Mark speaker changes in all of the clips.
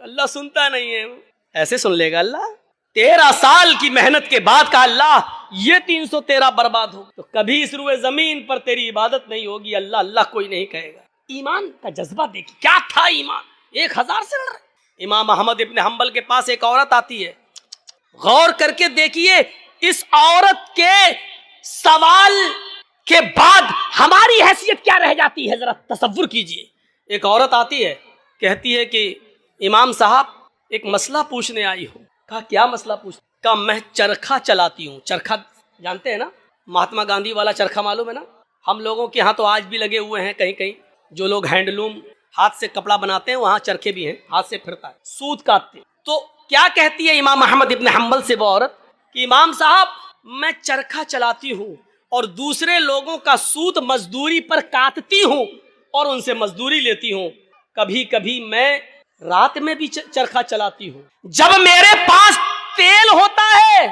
Speaker 1: اللہ سنتا نہیں ہے. ایسے سن لے گا اللہ؟ 13 سال کی محنت کے بعد کہا اللہ یہ 313 برباد ہو تو کبھی اس روئے زمین پر تیری عبادت نہیں ہوگی. اللہ اللہ کوئی نہیں کہے گا. ایمان کا جذبہ دیکھیے کیا تھا ایمان. 1000 سے لڑ رہے. امام احمد ابن حنبل کے پاس ایک عورت آتی ہے. غور کر کے دیکھیے اس عورت کے سوال کے بعد ہماری حیثیت کیا رہ جاتی ہے. ذرا تصور کیجئے. ایک عورت آتی ہے کہتی ہے کہ امام صاحب ایک مسئلہ پوچھنے آئی ہوں. کہا کیا مسئلہ پوچھ؟ کہا میں چرخہ چلاتی ہوں. چرخہ جانتے ہیں نا, مہاتما گاندھی والا چرخہ معلوم ہے نا. ہم لوگوں کے ہاں تو آج بھی لگے ہوئے ہیں کہیں کہیں. جو لوگ ہینڈلوم ہاتھ سے کپڑا بناتے ہیں وہاں چرخے بھی ہیں, ہاتھ سے پھرتا ہے, سوت کاٹتے. تو کیا کہتی ہے امام احمد ابن حنبل سے وہ عورت کہ امام صاحب میں چرخہ چلاتی ہوں اور دوسرے لوگوں کا سوت مزدوری پر کاٹتی ہوں اور ان سے مزدوری لیتی ہوں. کبھی کبھی میں رات میں بھی چرخہ چلاتی ہوں جب میرے پاس تیل ہوتا ہے.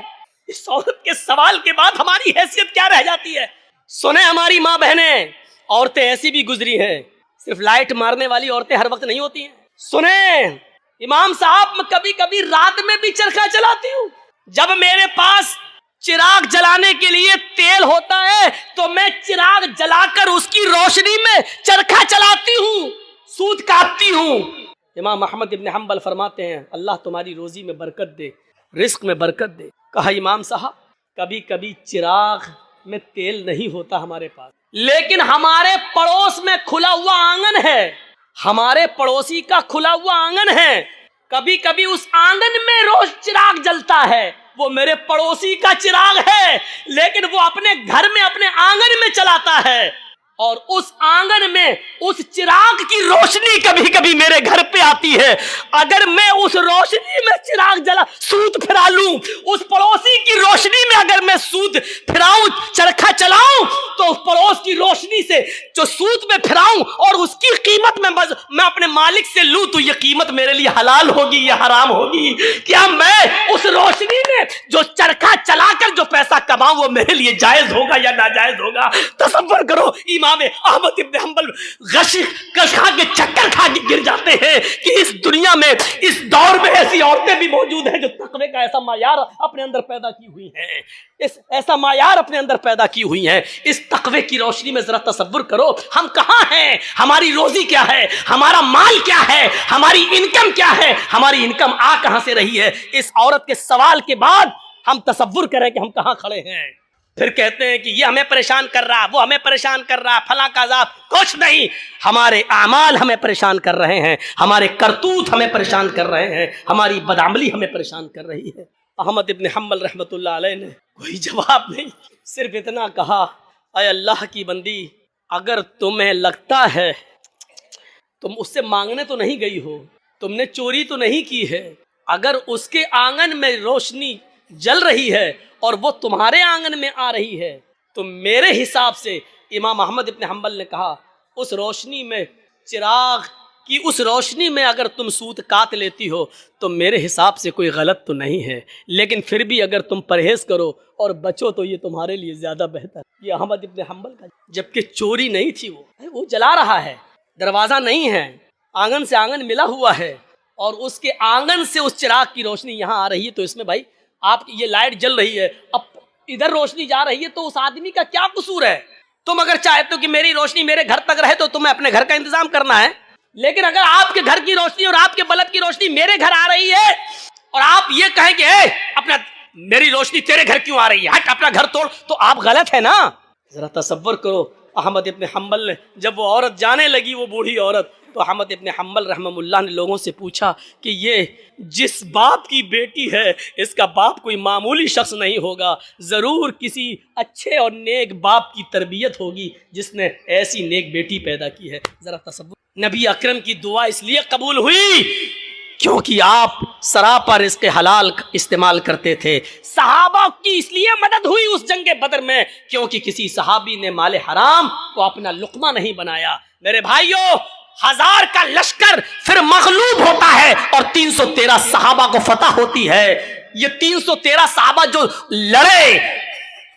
Speaker 1: اس عورت کے سوال کے بعد ہماری حیثیت کیا رہ جاتی ہے. سنیں ہماری ماں بہنیں, عورتیں ایسی بھی گزری ہیں, صرف لائٹ مارنے والی عورتیں ہر وقت نہیں ہوتی ہیں. سنیں امام صاحب میں کبھی کبھی رات میں بھی چرخہ چلاتی ہوں. جب میرے پاس چراغ جلانے کے لیے تیل ہوتا ہے تو میں چراغ جلا کر اس کی روشنی میں چرخہ چلاتی ہوں, سوت کاٹتی ہوں. امام احمد ابن حنبل فرماتے ہیں اللہ تمہاری روزی میں برکت دے, رزق میں برکت دے. کہا امام صاحب کبھی کبھی چراغ میں تیل نہیں ہوتا ہمارے پاس, لیکن ہمارے پڑوس میں کھلا ہوا آنگن ہے, ہمارے پڑوسی کا کھلا ہوا آنگن ہے. کبھی کبھی اس آنگن میں روز چراغ جلتا ہے, وہ میرے پڑوسی کا چراغ ہے لیکن وہ اپنے گھر میں اپنے آنگن میں چلاتا ہے, اور اس آنگن میں اس چراغ کی روشنی کبھی کبھی میرے گھر پہ آتی ہے. اگر میں اس روشنی میں چراغ جلا سوت پھرا لوں, اس پڑوسی کی روشنی میں اگر میں سوت پھراؤں, چرخہ چلاؤں, تو اس پڑوس کی روشنی سے جو سوت میں پھراؤں اور اس کی قیمت میں اپنے مالک سے لوں تو یہ قیمت میرے لیے حلال ہوگی یا حرام ہوگی؟ کیا میں اس روشنی میں جو چرخہ چلا کر جو پیسہ کماؤں وہ میرے لیے جائز ہوگا یا ناجائز ہوگا؟ تصور کرو امام احمد ابن حنبل کھا کے چکر کھا کے گر جاتے ہیں کہ اس دنیا میں اس دور میں ایسی عورتیں بھی موجود ہیں جو تقوی کا ایسا معیار اپنے اندر پیدا کی ہوئی ہیں, ایسا معیار اپنے اندر پیدا کی ہوئی ہیں. اس تقوی کی روشنی میں ذرا تصور کرو ہم کہاں ہیں, ہماری روزی کیا ہے, ہمارا مال کیا ہے, ہماری انکم کیا ہے, ہماری انکم آ کہاں سے رہی ہے. اس عورت کے سوال کے بعد ہم تصور کریں کہ ہم کہاں کھڑے ہیں. پھر کہتے ہیں کہ یہ ہمیں پریشان کر رہا, وہ ہمیں پریشان کر رہا, فلاں کا عذاب. کچھ نہیں, ہمارے اعمال ہمیں پریشان کر رہے ہیں, ہمارے کرتوت ہمیں پریشان کر رہے ہیں, ہماری بدعملی ہمیں پریشان کر رہی ہے. احمد ابن حنبل رحمۃ اللہ علیہ نے کوئی جواب نہیں, صرف اتنا کہا اے اللہ کی بندی اگر تمہیں لگتا ہے تم اس سے مانگنے تو نہیں گئی ہو, تم نے چوری تو نہیں کی ہے, اگر اس کے آنگن میں روشنی جل رہی ہے اور وہ تمہارے آنگن میں آ رہی ہے تو میرے حساب سے, امام احمد ابن حنبل نے کہا, اس روشنی میں چراغ کی اس روشنی میں اگر تم سوت کاٹ لیتی ہو تو میرے حساب سے کوئی غلط تو نہیں ہے, لیکن پھر بھی اگر تم پرہیز کرو اور بچو تو یہ تمہارے لیے زیادہ بہتر. یہ احمد ابن حنبل کا, جبکہ چوری نہیں تھی, وہ جلا رہا ہے, دروازہ نہیں ہے, آنگن سے آنگن ملا ہوا ہے اور اس کے آنگن سے اس چراغ کی روشنی یہاں آ رہی ہے. تو اس میں بھائی آپ یہ لائٹ جل رہی ہے, اب ادھر روشنی جا رہی ہے تو اس آدمی کا کیا قصور ہے؟ تم اگر چاہتے ہو کہ میری روشنی میرے گھر تک رہے تو تمہیں اپنے گھر کا انتظام کرنا ہے, لیکن اگر آپ کے گھر کی روشنی اور آپ کے بلب کی روشنی میرے گھر آ رہی ہے اور آپ یہ کہیں کہ اے اپنا میری روشنی تیرے گھر کیوں آ رہی ہے, ہٹ اپنا گھر توڑ, تو آپ غلط ہے نا. ذرا تصور کرو احمد ابن حنبل نے جب وہ عورت جانے لگی, وہ بوڑھی عورت, تو احمد ابن حنبل رحمہ اللہ نے لوگوں سے پوچھا کہ یہ جس باپ کی بیٹی ہے اس کا باپ کوئی معمولی شخص نہیں ہوگا, ضرور کسی اچھے اور نیک باپ کی تربیت ہوگی جس نے ایسی نیک بیٹی پیدا کی ہے. ذرا تصور, نبی اکرم کی دعا اس لیے قبول ہوئی کیونکہ آپ سراپا رزق حلال استعمال کرتے تھے. صحابہ کی اس لیے مدد ہوئی اس جنگ بدر میں کیونکہ کسی صحابی نے مال حرام کو اپنا لقمہ نہیں بنایا. میرے بھائیوں, 1000 کا لشکر پھر مغلوب ہوتا ہے اور 313 صحابہ کو فتح ہوتی ہے. یہ 313 صحابہ جو لڑے,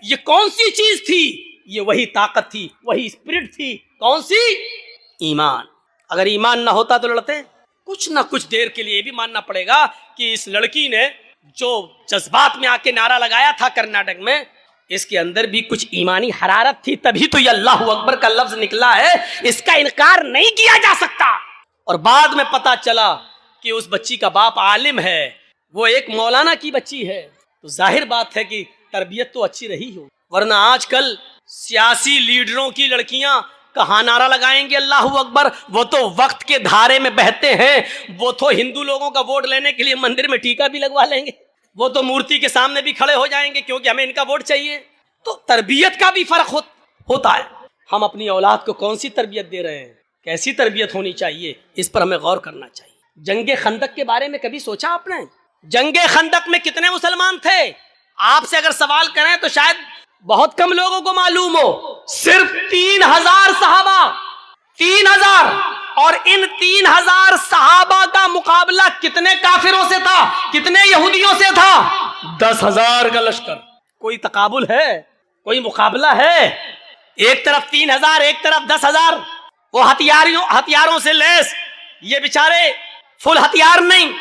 Speaker 1: یہ کون سی چیز تھی؟ یہ وہی طاقت تھی, وہی اسپرٹ تھی. کون سی؟ ایمان. اگر ایمان نہ ہوتا تو لڑتے؟ کچھ نہ کچھ دیر کے لیے یہ بھی ماننا پڑے گا کہ اس لڑکی نے جو جذبات میں آ کے نعرہ لگایا تھا کرناٹک میں، اس کے اندر بھی کچھ ایمانی حرارت تھی، تبھی تو یہ اللہ اکبر کا لفظ نکلا ہے، اس کا انکار نہیں کیا جا سکتا۔ اور بعد میں پتا چلا کہ اس بچی کا باپ عالم ہے، وہ ایک مولانا کی بچی ہے، تو ظاہر بات ہے کہ تربیت تو اچھی رہی ہو، ورنہ آج کل سیاسی لیڈروں کی لڑکیاں کہاں نعرہ لگائیں گے اللہ اکبر، وہ تو وقت کے دھارے میں بہتے ہیں، وہ تو ہندو لوگوں کا ووٹ لینے کے لیے مندر میں ٹیکا بھی لگوا لیں گے، وہ تو مورتی کے سامنے بھی کھڑے ہو جائیں گے کیونکہ ہمیں ان کا ووٹ چاہیے۔ تو تربیت کا بھی فرق ہوتا ہے، ہم اپنی اولاد کو کون سی تربیت دے رہے ہیں، کیسی تربیت ہونی چاہیے، اس پر ہمیں غور کرنا چاہیے۔ جنگ خندق کے بارے میں کبھی سوچا آپ نے؟ جنگ خندق میں کتنے مسلمان تھے؟ آپ سے اگر سوال کریں تو شاید بہت کم لوگوں کو معلوم ہو، صرف 3000 صحابہ، 3000، اور ان 3000 صحابہ کا مقابلہ کتنے کافروں سے تھا، کتنے یہودیوں سے تھا؟ 10,000 کا لشکر۔ کوئی تقابل ہے؟ کوئی مقابلہ ہے؟ ایک طرف 3000، ایک طرف 10,000، وہ ہتھیاروں سے لیس، یہ بیچارے فل ہتھیار نہیں۔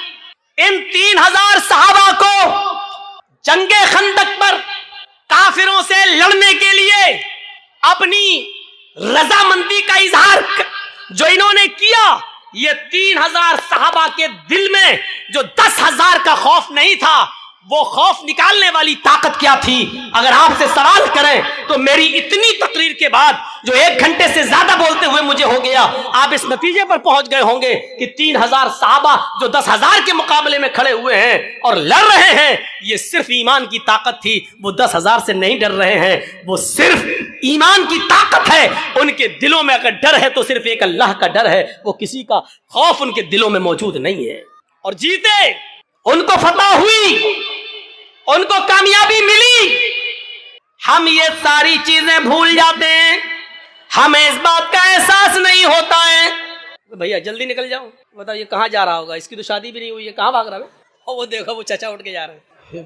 Speaker 1: ان 3000 صحابہ کو جنگ خندق پر کافروں سے لڑنے کے لیے اپنی رضامندی کا اظہار جو انہوں نے کیا، یہ 3000 صحابہ کے دل میں جو 10,000 کا خوف نہیں تھا، وہ خوف نکالنے والی طاقت کیا تھی؟ اگر آپ سے سوال کریں تو میری اتنی تقریر کے بعد جو 1 گھنٹے سے زیادہ بولتے ہوئے مجھے ہو گیا، آپ اس نتیجے پر پہنچ گئے ہوں گے کہ 3000 صحابہ جو 10,000 کے مقابلے میں کھڑے ہوئے ہیں اور لڑ رہے ہیں، یہ صرف ایمان کی طاقت تھی، وہ 10,000 سے نہیں ڈر رہے ہیں، وہ صرف ایمان کی طاقت ہے۔ ان کے دلوں میں اگر ڈر ہے تو صرف ایک اللہ کا ڈر ہے، وہ کسی کا خوف ان کے دلوں میں موجود نہیں ہے، اور جیتے، ان کو فتح ہوئی، ان کو کامیابی ملی۔ ہم یہ ساری چیزیں بھول جاتے ہیں، ہمیں اس بات کا احساس نہیں ہوتا ہے۔ بھیا جلدی نکل جاؤ، بتاؤ یہ کہاں جا رہا ہوگا، اس کی تو شادی بھی نہیں ہوئی ہے، کہاں بھاگ رہا ہے؟ اور وہ دیکھو وہ چچا اٹھ کے جا رہے ہیں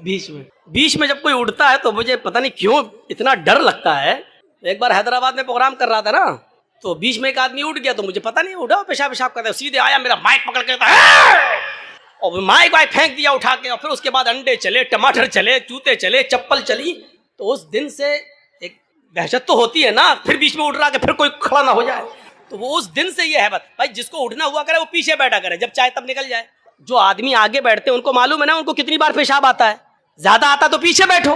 Speaker 1: بیچ میں جب کوئی اٹھتا ہے تو مجھے پتہ نہیں کیوں اتنا ڈر لگتا ہے۔ ایک بار حیدرآباد میں پروگرام کر رہا تھا نا، تو بیچ میں ایک آدمی اٹھ گیا، تو مجھے پتہ نہیں اٹھا، پیشاب کرتا ہے، سیدھے آیا میرا مائک پکڑ کے اور مائک پھینک دیا اٹھا کے، اور پھر اس کے بعد انڈے چلے، ٹماٹر چلے، جوتے چلے، چپل چلی۔ تو اس دن سے ایک دہشت تو ہوتی ہے نا، پھر بیچ میں اٹھ رہا کہ پھر کوئی کھڑا نہ ہو جائے، تو وہ اس دن سے یہ ہے بات بھائی، جس کو اٹھنا ہوا کرے وہ پیچھے بیٹھا کرے، جب چاہے تب نکل جائے۔ جو آدمی آگے بیٹھتے ہیں ان کو معلوم ہے نا ان کو کتنی بار پیشاب آتا ہے، زیادہ آتا تو پیچھے بیٹھو۔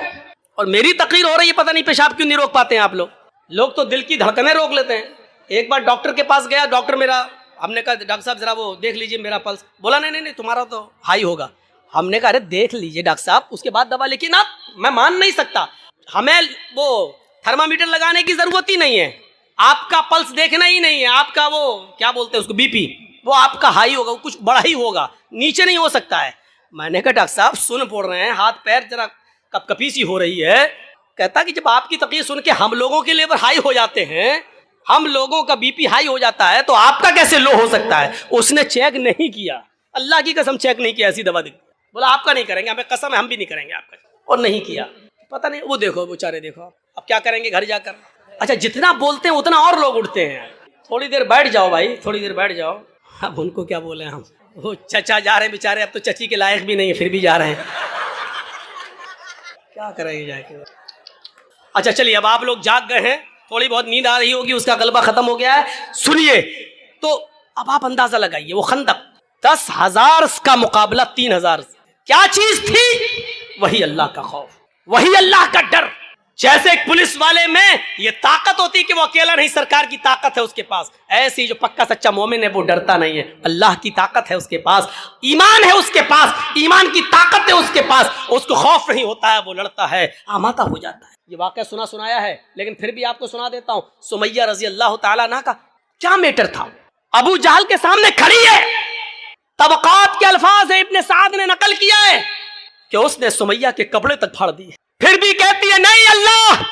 Speaker 1: اور میری تقریر ہو رہی ہے، پتہ نہیں پیشاب کیوں نہیں روک پاتے ہیں آپ لوگ تو دل کی دھڑکنیں روک لیتے ہیں۔ ایک بار ڈاکٹر کے پاس گیا، ڈاکٹر میرا، ہم نے کہا ڈاکٹر صاحب ذرا وہ دیکھ لیجئے میرا پلس، بولا نہیں تمہارا تو ہائی ہوگا۔ ہم نے کہا ارے دیکھ لیجئے ڈاکٹر صاحب، اس کے بعد دوا، لیکن آپ میں مان نہیں سکتا، ہمیں وہ تھرمامیٹر لگانے کی ضرورت ہی نہیں ہے، آپ کا پلس دیکھنا ہی نہیں ہے، آپ کا وہ کیا بولتے ہیں اس کو، بی پی، وہ آپ کا ہائی ہوگا، وہ کچھ بڑا ہی ہوگا، نیچے نہیں ہو سکتا ہے۔ میں نے کہا ڈاکٹر صاحب سن پڑ رہے ہیں، ہاتھ پیر ذرا کپ کپی سی ہو رہی ہے۔ کہتا کہ جب آپ کی تقریر سن کے ہم لوگوں کے لیول ہائی ہو جاتے ہیں، ہم لوگوں کا بی پی ہائی ہو جاتا ہے، تو آپ کا کیسے لو ہو سکتا ہے؟ اس نے چیک نہیں کیا، اللہ کی قسم چیک نہیں کیا، ایسی دوا دی، بولا آپ کا نہیں کریں گے، ہمیں قسم ہے ہم بھی نہیں کریں گے آپ کا، اور نہیں کیا۔ پتہ نہیں وہ دیکھو بیچارے، دیکھو اب کیا کریں گے گھر جا کر۔ اچھا جتنا بولتے ہیں اتنا اور لوگ اٹھتے ہیں۔ تھوڑی دیر بیٹھ جاؤ بھائی، تھوڑی دیر بیٹھ جاؤ۔ اب ان کو کیا بولیں ہم، وہ چچا جا رہے ہیں بیچارے، اب تو چچی کے لائق بھی نہیں ہے، پھر بھی جا رہے ہیں، کیا کریں گے جا کے۔ اچھا چلیے اب آپ لوگ جاگ گئے ہیں، تھوڑی بہت نیند آ رہی ہوگی، اس کا غلبہ ختم ہو گیا ہے، سنیے تو اب آپ اندازہ لگائیے، وہ خندق 10,000 کا مقابلہ 3,000، کیا چیز تھی؟ وہی اللہ کا خوف، وہی اللہ کا ڈر۔ جیسے ایک پولیس والے میں یہ طاقت ہوتی کہ وہ اکیلا نہیں، سرکار کی طاقت ہے اس کے پاس، ایسی جو پکا سچا مومن ہے وہ ڈرتا نہیں ہے، اللہ کی طاقت ہے اس کے پاس، ایمان ہے اس کے پاس، ایمان کی طاقت ہے اس کے پاس، اس کو خوف نہیں ہوتا ہے، وہ لڑتا ہے، آمادہ ہو جاتا ہے۔ یہ واقعہ سنایا ہے، لیکن پھر بھی آپ کو سنا دیتا ہوں۔ سمیہ رضی اللہ تعالیٰ عنہ کا کیا میٹر تھا؟ ابو جہل کے سامنے کھڑی ہے، طبقات کے الفاظ ہیں، ابن سعد نے نقل کیا ہے کہ اس نے سمیہ کے کپڑے تک پھاڑ دیے، پھر بھی کہتی ہے نہیں اللہ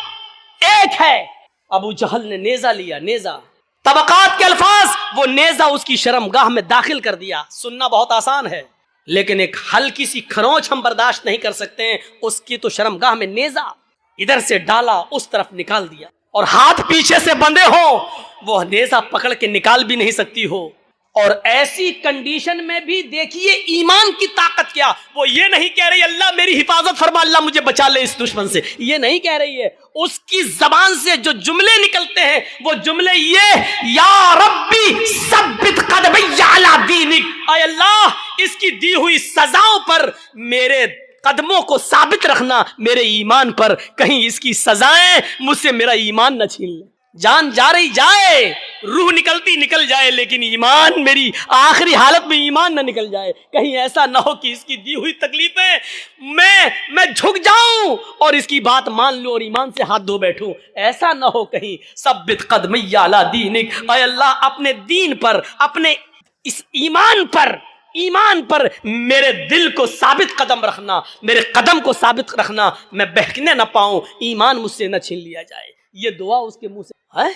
Speaker 1: ایک ہے۔ ابو جہل نے نیزہ لیا، نیزہ، طبقات کے الفاظ، وہ نیزہ اس کی شرمگاہ میں داخل کر دیا۔ سننا بہت آسان ہے، لیکن ایک ہلکی سی کھروچ ہم برداشت نہیں کر سکتے ہیں، اس کی تو شرمگاہ میں نیزہ ادھر سے ڈالا، اس طرف نکال دیا، اور ہاتھ پیچھے سے بندھے ہو، وہ نیزہ پکڑ کے نکال بھی نہیں سکتی ہو۔ اور ایسی کنڈیشن میں بھی دیکھیے ایمان کی طاقت کیا. وہ یہ نہیں کہہ رہی اللہ میری حفاظت فرما، اللہ مجھے بچا لے اس دشمن سے، یہ نہیں کہہ رہی ہے. اس کی زبان سے جو جملے نکلتے ہیں وہ جملے یہ، یا ربی ثبت قدمی علی دینک، اے اللہ اس کی دی ہوئی سزاؤں پر میرے قدموں کو ثابت رکھنا، میرے ایمان پر، کہیں اس کی سزائیں مجھ سے میرا ایمان نہ چھین لیں. جان جا رہی جائے، روح نکلتی نکل جائے، لیکن ایمان، میری آخری حالت میں ایمان نہ نکل جائے. کہیں ایسا نہ ہو کہ اس کی دی ہوئی تکلیفیں میں جھک جاؤں اور اس کی بات مان لوں اور ایمان سے ہاتھ دھو بیٹھوں. ایسا نہ ہو کہیں. ثبت قدمی علی دینک، اے اللہ اپنے دین پر، اپنے اس ایمان پر میرے دل کو ثابت قدم رکھنا، میرے قدم کو ثابت رکھنا، میں بہکنے نہ پاؤں، ایمان مجھ سے نہ چھین لیا جائے. یہ دعا اس کے منہ سے ہے.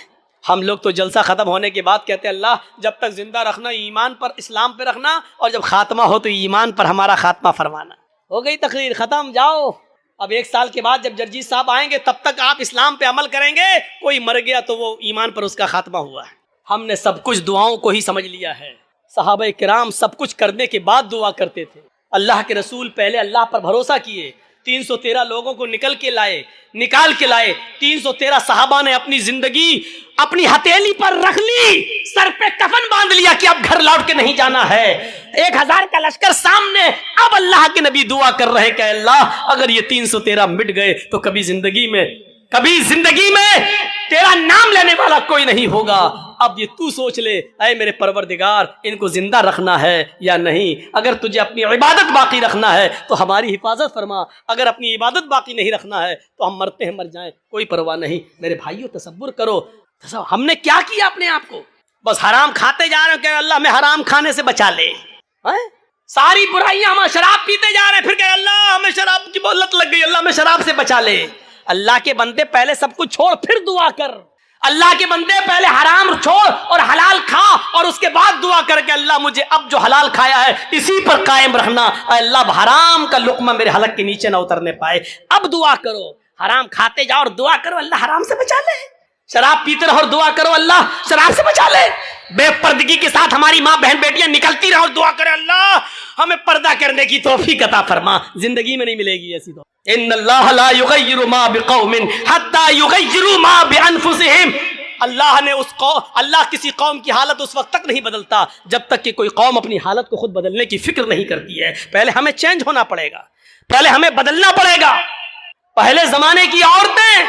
Speaker 1: ہم لوگ تو جلسہ ختم ہونے کے بعد کہتے ہیں اللہ جب تک زندہ رکھنا ایمان پر، اسلام پہ رکھنا، اور جب خاتمہ ہو تو ایمان پر ہمارا خاتمہ فرمانا. ہو گئی تقریر، ختم، جاؤ. اب 1 سال کے بعد جب جرجیت صاحب آئیں گے تب تک آپ اسلام پہ عمل کریں گے. کوئی مر گیا تو وہ ایمان پر اس کا خاتمہ ہوا ہے. ہم نے سب کچھ دعاؤں کو ہی سمجھ لیا ہے. صحابہ کرام سب کچھ کرنے کے بعد دعا کرتے تھے. اللہ کے رسول پہلے اللہ پر بھروسہ کیے، 313 لوگوں کو نکال کے لائے. 313 صحابہ نے اپنی زندگی اپنی ہتھیلی پر رکھ لی، سر پہ کفن باندھ لیا کہ اب گھر لوٹ کے نہیں جانا ہے. 1000 کا لشکر سامنے. اب اللہ کے نبی دعا کر رہے کہ اللہ اگر یہ 313 مٹ گئے تو کبھی زندگی میں تیرا نام لینے والا کوئی نہیں ہوگا. اب یہ تو سوچ لے اے میرے پروردگار، ان کو زندہ رکھنا ہے یا نہیں. اگر تجھے اپنی عبادت باقی رکھنا ہے تو ہماری حفاظت فرما، اگر اپنی عبادت باقی نہیں رکھنا ہے تو ہم مرتے ہیں مر جائیں، کوئی پرواہ نہیں. میرے بھائیو تصور کرو ہم نے کیا کیا اپنے آپ کو. بس حرام کھاتے جا رہے ہیں کہ اللہ میں حرام کھانے سے بچا لے. ساری برائیاں، ہم شراب پیتے جا رہے ہیں پھر کہ اللہ ہمیں شراب کی لت لگ گئی، اللہ میں شراب سے بچا لے. اللہ کے بندے پہلے سب کچھ چھوڑ پھر دعا کر. اللہ کے بندے پہلے حرام چھوڑ اور حلال کھا اور اس کے بعد دعا کر کہ اللہ مجھے اب جو حلال کھایا ہے اسی پر قائم رکھنا. اے اللہ حرام کا لقمہ میرے حلق کے نیچے نہ اترنے پائے. اب دعا کرو، حرام کھاتے جاؤ اور دعا کرو اللہ حرام سے بچا لے. شراب پیتے رہو اور دعا کرو اللہ شراب سے بچا لے. بے پردگی کے ساتھ ہماری ماں بہن بیٹیاں نکلتی رہو اور دعا کرے اللہ ہمیں پردہ کرنے کی توفیق عطا فرما. زندگی میں نہیں ملے گی ایسی تو. ان اللہ لا یغیر ما بقوم حتی یغیروا ما بانفسہم. اللہ کسی قوم کی حالت اس وقت تک نہیں بدلتا جب تک کہ کوئی قوم اپنی حالت کو خود بدلنے کی فکر نہیں کرتی ہے. پہلے ہمیں چینج ہونا پڑے گا، پہلے ہمیں بدلنا پڑے گا. پہلے زمانے کی عورتیں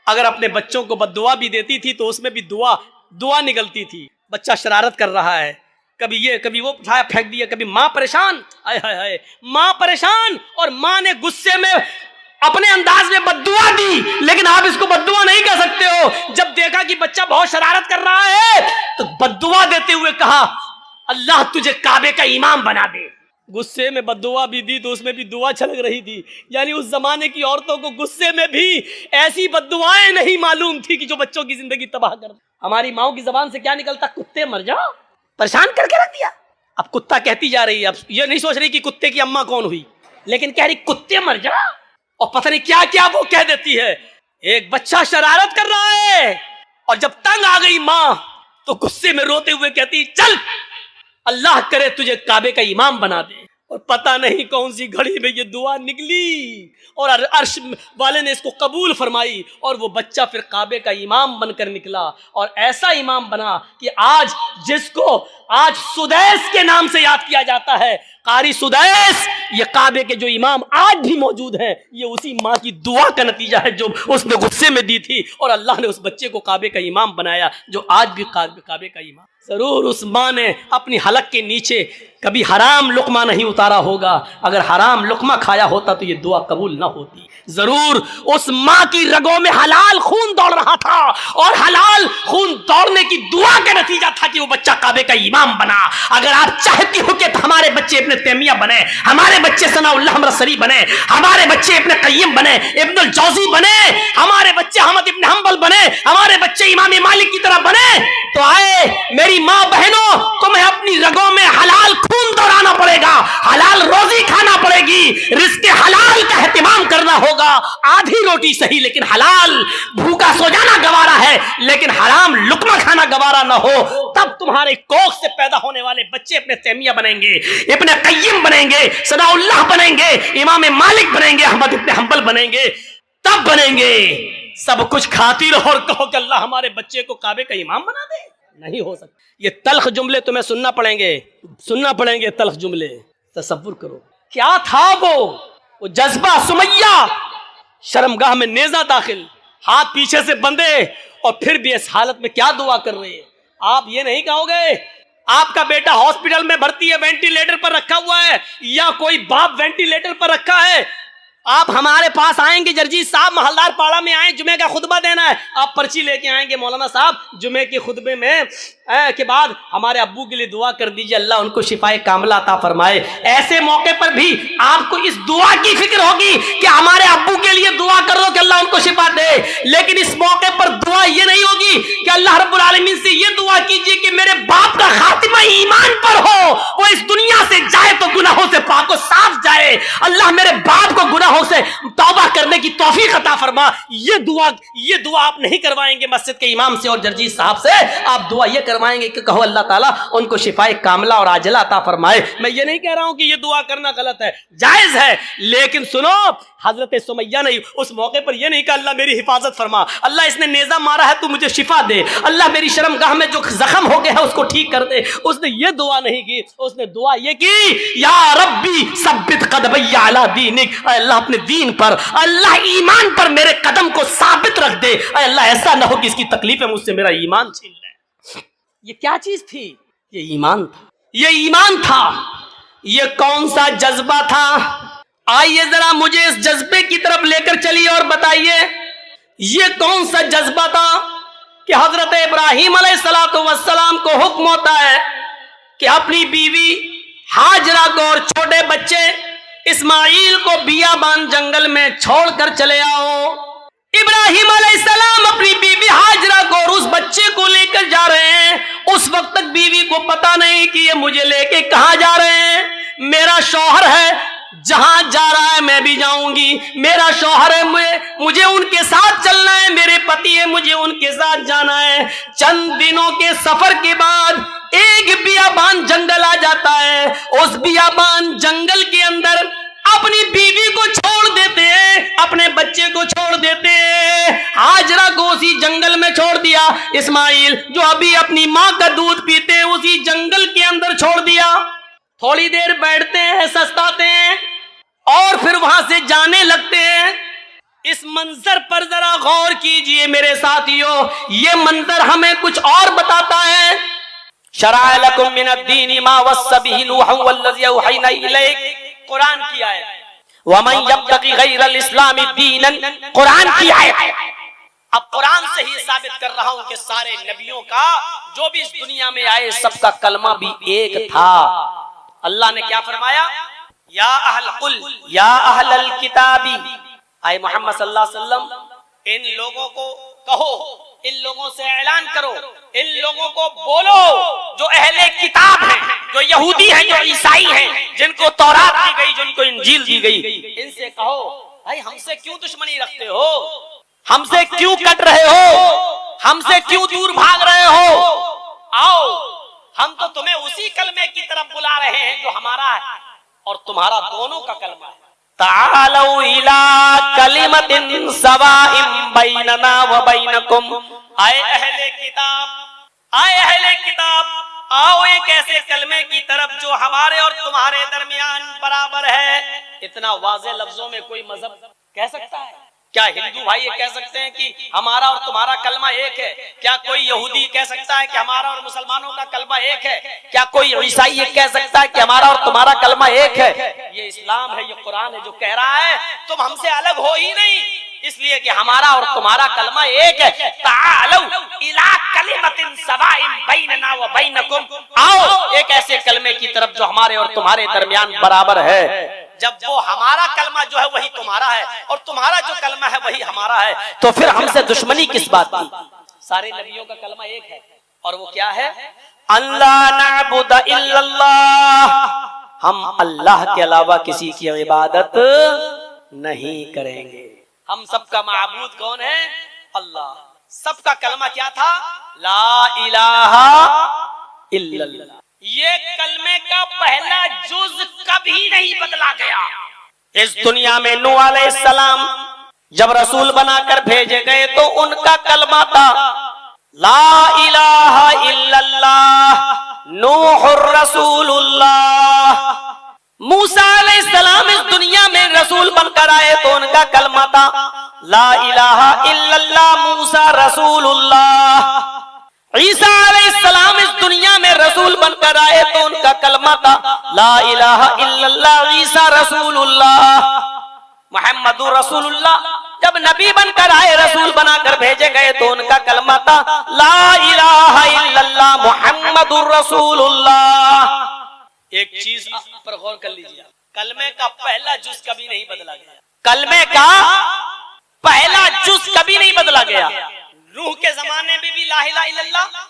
Speaker 1: اگر اپنے بچوں کو بد دعا بھی دیتی تھی تو اس میں بھی دعا نکلتی تھی. بچہ شرارت کر رہا ہے، کبھی یہ کبھی وہ اٹھایا پھینک دیا، کبھی ماں پریشان، ہائے ماں پریشان اور ماں نے غصے میں اپنے انداز میں بد دعا دی. لیکن آپ اس کو بد دعا نہیں کہہ سکتے ہو. جب دیکھا کہ بچہ بہت شرارت کر رہا ہے تو بد دعا دیتے ہوئے کہا اللہ تجھے کعبے کا امام بنا دے. غصے میں بد دعا بھی دی تو اس میں بھی دعا چھلک رہی تھی. یعنی اس زمانے کی عورتوں کو غصے میں بھی ایسی بد دعائیں نہیں معلوم تھی کہ جو بچوں کی زندگی تباہ کر. ہماری ماؤں کی زبان سے کیا نکلتا؟ کتے مر جاؤ، پریشان کر کے رکھ دیا. اب کتا کہتی جا رہی ہے، اب یہ نہیں سوچ رہی کہ کتے کی اماں کون ہوئی، لیکن کہہ رہی کتے مر جاؤ. اور پتہ نہیں کیا کیا وہ کہہ دیتی ہے. ایک بچہ شرارت کر رہا ہے اور جب تنگ آ گئی ماں تو غصے میں روتے ہوئے کہتی چل اللہ کرے تجھے کعبے کا امام بنا دے. اور پتہ نہیں کون سی گھڑی میں یہ دعا نکلی اور عرش والے نے اس کو قبول فرمائی اور وہ بچہ پھر کعبے کا امام بن کر نکلا. اور ایسا امام بنا کہ آج جس کو آج سدیس کے نام سے یاد کیا جاتا ہے، قاری سدیس، یہ کعبے کے جو امام آج بھی موجود ہیں یہ اسی ماں کی دعا کا نتیجہ ہے جو اس نے غصے میں دی تھی اور اللہ نے اس بچے کو کعبے کا امام بنایا جو آج بھی کعبے کا امام. ضرور اس ماں نے اپنی حلق کے نیچے کبھی حرام لقمہ نہیں اتارا ہوگا. اگر حرام لقمہ کھایا ہوتا تو یہ دعا قبول نہ ہوتی. ضرور اس ماں کی رگوں میں حلال خون دوڑ رہا تھا اور حلال خون دوڑنے کی دعا کا نتیجہ تھا کہ وہ بچہ کعبے کا امام بنا. اگر آپ چاہتی ہو کہ ہمارے بچے ابن تیمیہ بنے، ہمارے بچے ثناء اللہ مرسری بنے، ہمارے بچے ابن قیم بنے، ابن الجوزی بنے، ہمارے بچے احمد ابن حنبل بنے، ہمارے بچے امام مالک کی طرح بنے، تو آئے میری ماں بہنوں تمہیں اپنی رگوں میں حلال خون دوڑانا پڑے گا، حلال روزی کھانا پڑے پڑے گی، رزق حلال کا اہتمام کرنا ہوگا، آدھی روٹی صحیح لیکن حلال، بھوکا سو جانا گوارا ہے لیکن حرام لقمہ کھانا گوارا نہ ہو، تب تمہارے کوکھ سے پیدا ہونے والے بچے ابن تیمیہ بنیں گے، ابن قیم بنیں گے، ثناء اللہ بنیں گے، امام مالک بنیں گے، احمد ابن حنبل بنیں گے، تب بنیں گے۔ سب کچھ کھاتی رہو اور کہو کہ اللہ ہمارے بچے کو کعبے کا امام بنا دے، نہیں ہو سکتا۔ یہ تلخ جملے تمہیں سننا پڑیں گے تلخ جملے۔ تصور کرو کیا تھا وہ جذبہ، سمیہ شرمگاہ میں نیزہ داخل، ہاتھ پیچھے سے بندھے، اور پھر بھی اس حالت میں کیا دعا کر رہے ہیں۔ آپ یہ نہیں کہو گے آپ کا بیٹا ہاسپٹل میں بھرتی ہے، وینٹیلیٹر پر رکھا ہوا ہے، یا کوئی باپ وینٹیلیٹر پر رکھا ہے، آپ ہمارے پاس آئیں گے جرجیت صاحب محلدار پاڑا میں آئیں، جمعے کا خطبہ دینا ہے، آپ پرچی لے کے آئیں گے مولانا صاحب جمعے کے خطبے میں کے بعد ہمارے ابو کے لیے دعا کر دیجئے اللہ ان کو شفائے کاملہ عطا فرمائے۔ ایسے موقع پر بھی آپ کو اس دعا کی فکر ہوگی کہ ہمارے ابو کے لیے دعا کر دو کہ اللہ ان کو شفا دے، لیکن اس موقع پر دعا یہ نہیں ہوگی کہ اللہ رب العالمین سے یہ دعا کیجئے کہ میرے باپ کا خاتمہ ایمان پر ہو، وہ اس دنیا سے جائے تو گناہوں سے پاک و صاف جائے، اللہ میرے باپ کو گناہوں سے توبہ کرنے کی توفیق عطا فرما۔ یہ دعا آپ نہیں کروائیں گے مسجد کے امام سے اور جرجیت صاحب سے، آپ دعا یہ کروائیں گے کہ کہو اللہ تعالیٰ ان کو شفائے کاملہ اور عاجلہ عطا فرمائے۔ میں یہ نہیں کہہ رہا ہوں کہ یہ دعا کرنا غلط ہے، جائز ہے، لیکن سنو حضرت سمیہ نے اس موقع پر یہ نہیں کہا اللہ میری حفاظت فرما، اللہ اس نے نیزہ مارا ہے تو مجھے شفا دے، اللہ میری شرمگاہ میں جو زخم ہو گیا ہے اس کو ٹھیک کر دے۔ اس نے یہ دعا نہیں کی، اس نے دعا یہ کی یا ربی ثبت قدمی علی دینک، اے اللہ اپنے دین پر، اللہ ایمان پر میرے قدم کو ثابت رکھ دے، اے اللہ ایسا نہ ہو کہ اس کی تکلیفیں مجھ سے میرا ایمان چھین لے۔ یہ کیا چیز تھی؟ یہ ایمان تھا، یہ ایمان تھا، یہ کون سا جذبہ تھا؟ آئیے ذرا مجھے اس جذبے کی طرف لے کر چلیے اور بتائیے یہ کون سا جذبہ تھا کہ حضرت ابراہیم علیہ السلام کو حکم ہوتا ہے کہ اپنی بیوی ہاجرہ کو اور چھوٹے بچے اسماعیل کو بیابان جنگل میں چھوڑ کر چلے آؤ۔ ابراہیم علیہ السلام اپنی بیوی ہاجرہ کو اور اس بچے کو لے کر جا رہے ہیں، اس وقت تک بیوی کو پتا نہیں کہ یہ مجھے لے کے کہاں جا رہے ہیں، میرا شوہر ہے جہاں جا رہا ہے میں بھی جاؤں گی، میرا شوہر ہے مجھے ان کے ساتھ چلنا ہے، میرے پتی ہے مجھے ان کے ساتھ جانا ہے۔ چند دنوں کے سفر کے بعد ایک بیابان جنگل آ جاتا ہے، اس بیابان جنگل کے اندر اپنی بیوی کو چھوڑ دیتے ہیں، اپنے بچے کو چھوڑ دیتے ہیں، ہاجرہ کو اسی جنگل میں چھوڑ دیا، اسماعیل جو ابھی اپنی ماں کا دودھ پیتے ہیں اسی جنگل کے اندر چھوڑ دیا۔ تھوڑی دیر بیٹھتے ہیں، سستاتے ہیں اور پھر وہاں سے جانے لگتے ہیں۔ اس منظر پر ذرا غور کیجئے میرے ساتھیو، یہ منظر ہمیں کچھ اور بتاتا ہے۔ شرع لکم من الدین ما وصى به نوحا والذی اوحینا الیک، قرآن کی آیت، ومن یبتغی غیر الاسلام دینا، قرآن کی آیت۔ اب قرآن سے ہی ثابت کر رہا ہوں کہ سارے نبیوں کا جو بھی اس دنیا میں آئے سب کا کلمہ بھی ایک تھا۔ اللہ نے کیا فرمایا؟ یا اہل قل یا اہل الکتاب، آئے محمد صلی اللہ علیہ وسلم ان لوگوں کو کہو، ان لوگوں سے اعلان کرو، ان لوگوں کو بولو جو اہل کتاب ہیں، جو یہودی ہیں، جو عیسائی ہیں، جن کو تورات دی گئی، جن کو انجیل دی گئی، ان سے کہو بھائی ہم سے کیوں دشمنی رکھتے ہو، ہم سے کیوں کٹ رہے ہو، ہم سے کیوں دور بھاگ رہے ہو، آؤ ہم تو تمہیں اسی کلمے کی طرف بلا رہے ہیں جو ہمارا ہے اور تمہارا دونوں کا کلمہ ہے۔ تعالوا الی کلمۃ سواء بیننا وبینکم، آئے اہل کتاب، آئے اہل کتاب، آؤ ایک ایسے کلمے کی طرف جو ہمارے اور تمہارے درمیان برابر ہے۔ اتنا واضح لفظوں میں کوئی مذہب کہہ سکتا ہے؟ کیا ہندو بھائی یہ کہہ سکتے ہیں کہ ہمارا اور تمہارا کلمہ ایک ہے؟ کیا کوئی یہودی کہہ سکتا ہے کہ ہمارا اور مسلمانوں کا کلمہ ایک ہے؟ کیا کوئی عیسائی یہ کہہ سکتا ہے کہ ہمارا اور تمہارا کلمہ ایک ہے؟ یہ اسلام ہے، یہ قرآن ہے جو کہہ رہا ہے تم ہم سے الگ ہو ہی نہیں، اس لیے کہ ہمارا اور تمہارا کلمہ ایک ہے۔ تعالوا الی کلمۃ سواء بیننا وبینکم، آؤ ایک ایسے کلمے کی طرف جو ہمارے اور تمہارے درمیان برابر ہے۔ جب وہ ہمارا کلمہ جو ہے وہی تمہارا ہے اور تمہارا جو کلمہ ہے وہی ہمارا ہے تو پھر ہم سے دشمنی کس بات کی؟ سارے نبیوں کا کلمہ ایک ہے اور وہ کیا ہے؟ اللہ نعبد الا اللہ، ہم اللہ کے علاوہ کسی کی عبادت نہیں کریں گے. ہم سب کا معبود کون ہے؟ اللہ. سب کا کلمہ کیا تھا؟ لا الہ الا اللہ. یہ کلمے کا پہلا جز کبھی نہیں بدلا گیا. اس دنیا میں نوح علیہ السلام جب رسول بنا کر بھیجے گئے تو ان کا کلمہ تھا لا الہ الا اللہ نوح الرسول اللہ. موسیٰ علیہ السلام اس دنیا میں رسول بن کر آئے تو ان کا کلمہ تھا لا الہ الا اللہ موسیٰ رسول اللہ. عیسیٰ علیہ السلام اس دنیا میں رسول بن کر آئے تو ان کا کلمہ تھا لا الہ الا اللہ عیسیٰ رسول اللہ. محمد رسول اللہ جب نبی بن کر آئے رسول بنا کر بھیجے گئے تو ان کا کلمہ تھا لا الہ الا اللہ محمد رسول اللہ. ایک چیز پر غور کر لیجیے، کلمے کا پہلا جز کبھی نہیں بدلا گیا. کلمے کا پہلا جز کبھی نہیں بدلا گیا. روح کے زمانے میں بھی لا الہ الا اللہ،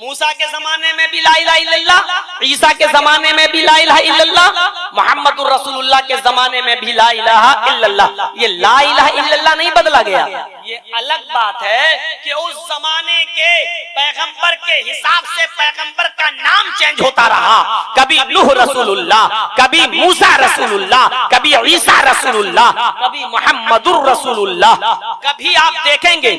Speaker 1: موسیٰ کے زمانے میں بھی لا الہ الا اللہ، عیسیٰ کے زمانے میں بھی لا الہ الا اللہ، محمد الرسول اللہ کے زمانے میں بھی لا الہ الا اللہ. یہ لا الہ الا اللہ نہیں بدلا گیا. یہ الگ بات ہے کہ اس زمانے کے پیغمبر کے حساب سے پیغمبر کا نام چینج ہوتا رہا. کبھی نوح رسول اللہ، کبھی موسیٰ رسول اللہ، کبھی عیسیٰ رسول اللہ، کبھی محمد الرسول اللہ. کبھی آپ دیکھیں گے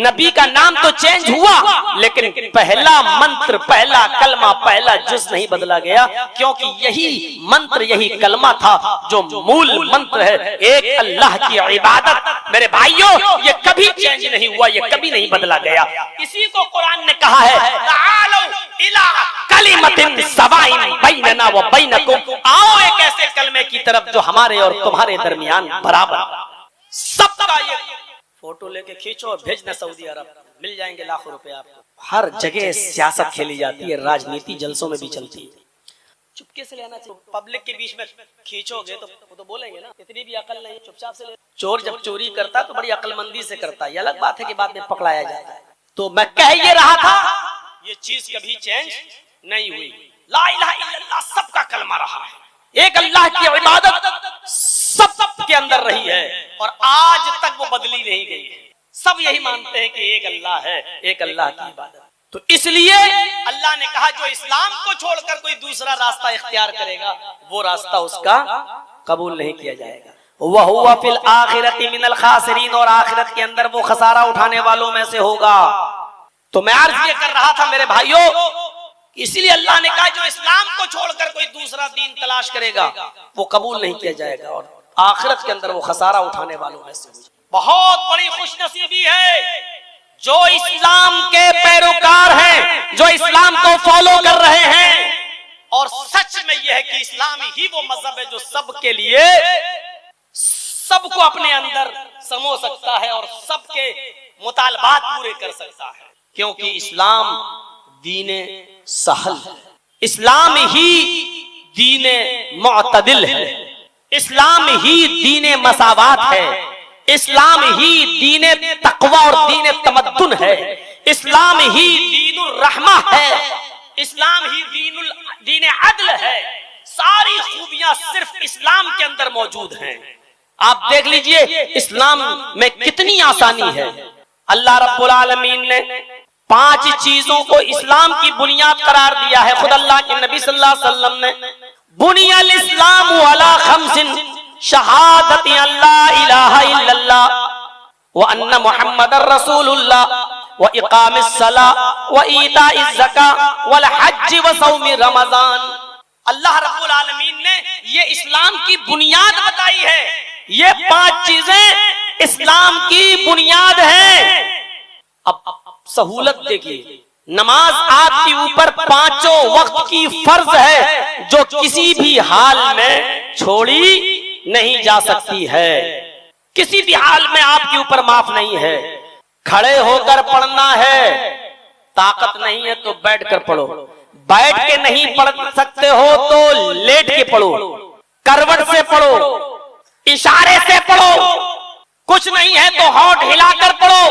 Speaker 1: نبی کا نام تو چینج ہوا لیکن پہلا منتر، پہلا کلمہ، پہلا جز نہیں بدلا گیا، کیونکہ یہی منتر، یہی کلمہ تھا جو مول منتر ہے ایک اللہ کی عبادت. میرے بھائیوں یہ کبھی چینج نہیں ہوا، یہ کبھی نہیں بدلا گیا. اسی کو قرآن نے کہا ہے تعالوا الی کلمۃ سواء بیننا و بینکم، آؤ ایک ایسے کلمے کی طرف جو ہمارے اور تمہارے درمیان برابر. سب کا یہ فوٹو لے کے کھینچو اور بھیجنا سعودی عرب، مل جائیں گے لاکھوں روپے آپ کو. ہر جگہ سیاست کھیلی جاتی ہے، راجنیتی جلسوں میں بھی چلتی ہے. چپکے سے لینا چاہیے. پبلک کے بیچ میں کھینچو گے تو وہ تو بولیں گے نا اتنی بھی عقل نہیں، چپ چاپ سے لے. چور جب چوری کرتا تو بڑی عقل مندی سے کرتا ہے، یہ الگ بات ہے کہ بعد میں پکڑایا جاتا ہے. تو میں کہہ یہ رہا تھا یہ چیز کبھی چینج نہیں ہوئی. لا الہ الا اللہ سب کا کلمہ رہا ہے. ایک اللہ کی عبادت سب کے اندر رہی ہے اور آج تک وہ بدلی نہیں گئی ہے. سب یہی مانتے ہیں کہ ایک اللہ ہے، ایک اللہ کی عبادت. تو اس لیے اللہ نے کہا جو اسلام کو چھوڑ کر کوئی دوسرا راستہ اختیار کرے گا وہ راستہ اس کا قبول نہیں کیا جائے گا. وَهُوَ فِي الْآخِرَةِ مِنَ الْخَاسِرِينَ، اور آخرت کے اندر وہ خسارہ اٹھانے والوں میں سے ہوگا. تو میں عرض یہ کر رہا تھا میرے بھائیوں، اسی لیے اللہ نے کہا جو اسلام کو چھوڑ کر کوئی دوسرا دین تلاش کرے گا وہ قبول نہیں کیا جائے گا اور آخرت کے اندر وہ خسارہ اٹھانے والوں میں سے ہوگا. بہت بڑی خوش نصیبی ہے جو اسلام کے پیروکار ہیں، جو اسلام کو فالو کر رہے ہیں. اور سچ میں یہ ہے کہ اسلام ہی وہ مذہب ہے جو سب کے لیے سب کو اپنے اندر سمو سکتا ہے اور سب کے مطالبات پورے کر سکتا ہے. کیونکہ اسلام دین سہل ہے، اسلام ہی دین معتدل ہے، اسلام ہی دین مساوات ہے، اسلام ہی دین تقوی اور دین تمدن ہے، اسلام ہی دین الرحمہ ہے، اسلام ہی دین عدل ہے. ساری خوبیاں صرف اسلام کے اندر موجود ہیں. آپ دیکھ لیجئے اسلام میں کتنی آسانی ہے. اللہ رب العالمین نے 5 چیزوں کو اسلام کی بنیاد قرار دیا ہے. خود اللہ کے نبی صلی اللہ علیہ وسلم نے بنی الاسلام علی 5 شہادت اللہ الہ الا اللہ وان محمد رسول اللہ واقام الصلاۃ وایتاء الزکاۃ والحج وصوم رمضان. اللہ رب العالمین نے یہ اسلام کی بنیاد بتائی ہے. یہ 5 چیزیں اسلام کی بنیاد ہیں. اب سہولت دیکھیے، نماز آپ کے اوپر 5 وقت کی فرض ہے جو کسی بھی حال میں چھوڑی نہیں جا سکتی ہے. کسی بھی حال میں آپ کے اوپر معاف نہیں ہے. کھڑے ہو کر پڑھنا ہے، طاقت نہیں ہے تو بیٹھ کر پڑھو. بیٹھ کے نہیں پڑھ سکتے ہو تو لیٹ کے پڑھو، کروٹ سے پڑھو، اشارے سے پڑھو. کچھ نہیں ہے تو ہونٹ ہلا کر پڑھو.